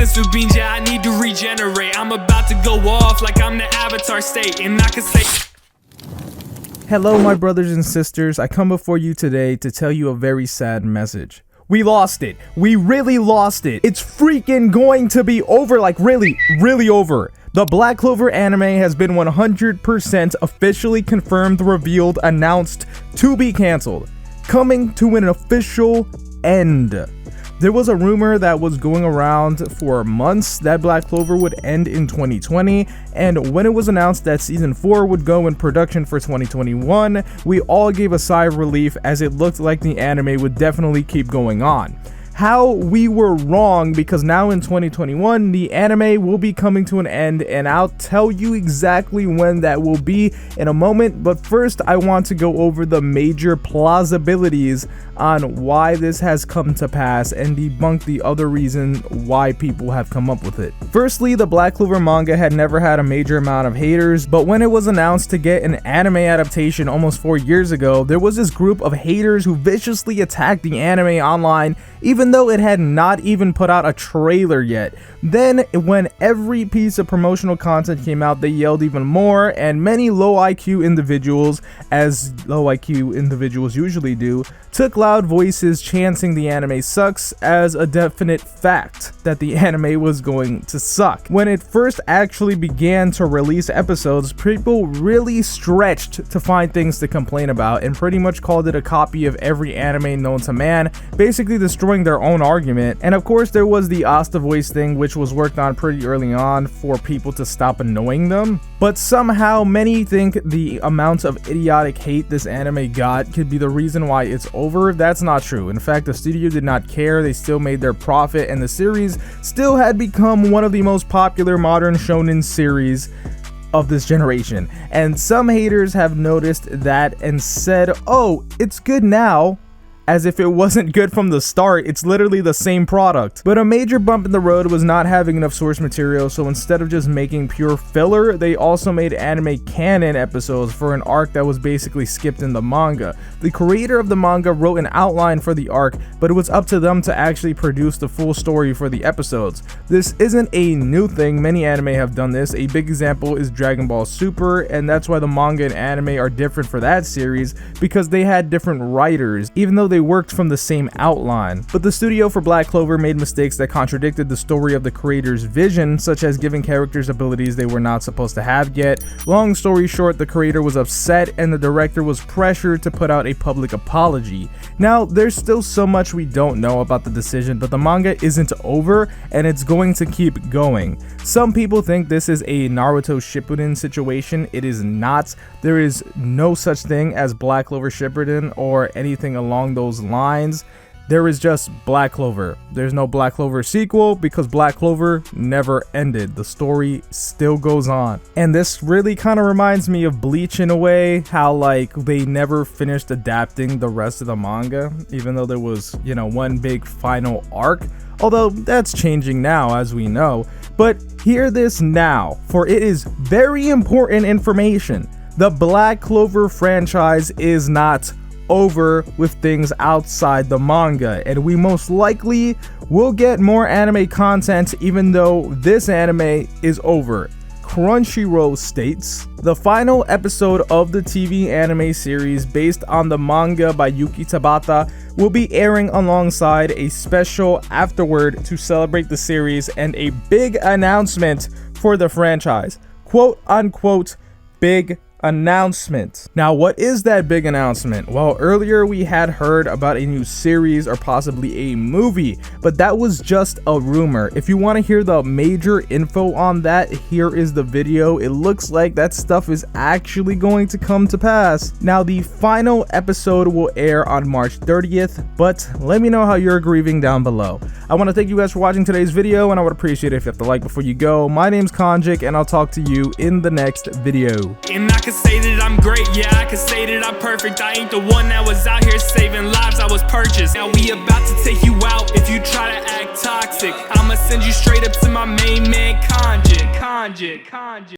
sensu beans, yeah, I need to regenerate. I'm about to go off like I'm the Avatar state, and I can say... Hello my brothers and sisters, I come before you today to tell you a very sad message. We lost it. We really lost it. It's freaking going to be over, like really over. The Black Clover anime has been 100% officially confirmed, revealed, announced to be canceled. Coming to an official end. There was a rumor that was going around for months that Black Clover would end in 2020, and when it was announced that season 4 would go in production for 2021, we all gave a sigh of relief as it looked like the anime would definitely keep going on. How we were wrong, because now in 2021 the anime will be coming to an end, and I'll tell you exactly when that will be in a moment. But first I want to go over the major plausibilities on why this has come to pass and debunk the other reason why people have come up with it. Firstly, the Black Clover manga had never had a major amount of haters, but when it was announced to get an anime adaptation almost 4 years ago, there was this group of haters who viciously attacked the anime online even though it had not even put out a trailer yet. Then when every piece of promotional content came out, they yelled even more, and many low IQ individuals, as low IQ individuals usually do, took loud voices chanting the anime sucks as a definite fact that the anime was going to suck. When it first actually began to release episodes, people really stretched to find things to complain about and pretty much called it a copy of every anime known to man, basically destroying their own argument. And of course there was the Asta voice thing, which was worked on pretty early on for people to stop annoying them. But somehow many think the amount of idiotic hate this anime got could be the reason why it's over. That's not true. In fact, the studio did not care. They still made their profit, and the series still had become one of the most popular modern shonen series of this generation. And some haters have noticed that and said, oh, it's good now, as if it wasn't good from the start. It's literally the same product. But a major bump in the road was not having enough source material, so instead of just making pure filler, they also made anime canon episodes for an arc that was basically skipped in the manga. The creator of the manga wrote an outline for the arc, but it was up to them to actually produce the full story for the episodes. This isn't a new thing, many anime have done this. A big example is Dragon Ball Super, and that's why the manga and anime are different for that series, because they had different writers, even though they worked from the same outline. But the studio for Black Clover made mistakes that contradicted the story of the creator's vision, such as giving characters abilities they were not supposed to have yet. Long story short, the creator was upset and the director was pressured to put out a public apology. Now, there's still so much we don't know about the decision, but the manga isn't over and it's going to keep going. Some people think this is a Naruto Shippuden situation. It is not. There is no such thing as Black Clover Shippuden or anything along those lines. There is just Black Clover. There's no Black Clover sequel because Black Clover never ended. The story still goes on. And this really kind of reminds me of Bleach in a way, how like they never finished adapting the rest of the manga, even though there was, you know, one big final arc. Although that's changing now, as we know. But hear this now, for it is very important information. The Black Clover franchise is not over with things outside the manga, and we most likely will get more anime content even though this anime is over. Crunchyroll states, the final episode of the TV anime series based on the manga by Yuki Tabata will be airing alongside a special afterward to celebrate the series and a big announcement for the franchise. Quote unquote big announcement. Now, what is that big announcement? Well, earlier we had heard about a new series or possibly a movie, but that was just a rumor. If you want to hear the major info on that, here is the video. It looks like that stuff is actually going to come to pass. Now, the final episode will air on March 30th, but let me know how you're grieving down below. I want to thank you guys for watching today's video, and I would appreciate it if you have to like before you go. My name's Konjik, and I'll talk to you in the next video. And I can say that I'm great, yeah, I can say that I'm perfect. I ain't the one that was out here saving lives, I was purchased. Now we about to take you out if you try to act toxic. I'ma send you straight up to my main man, Konjik.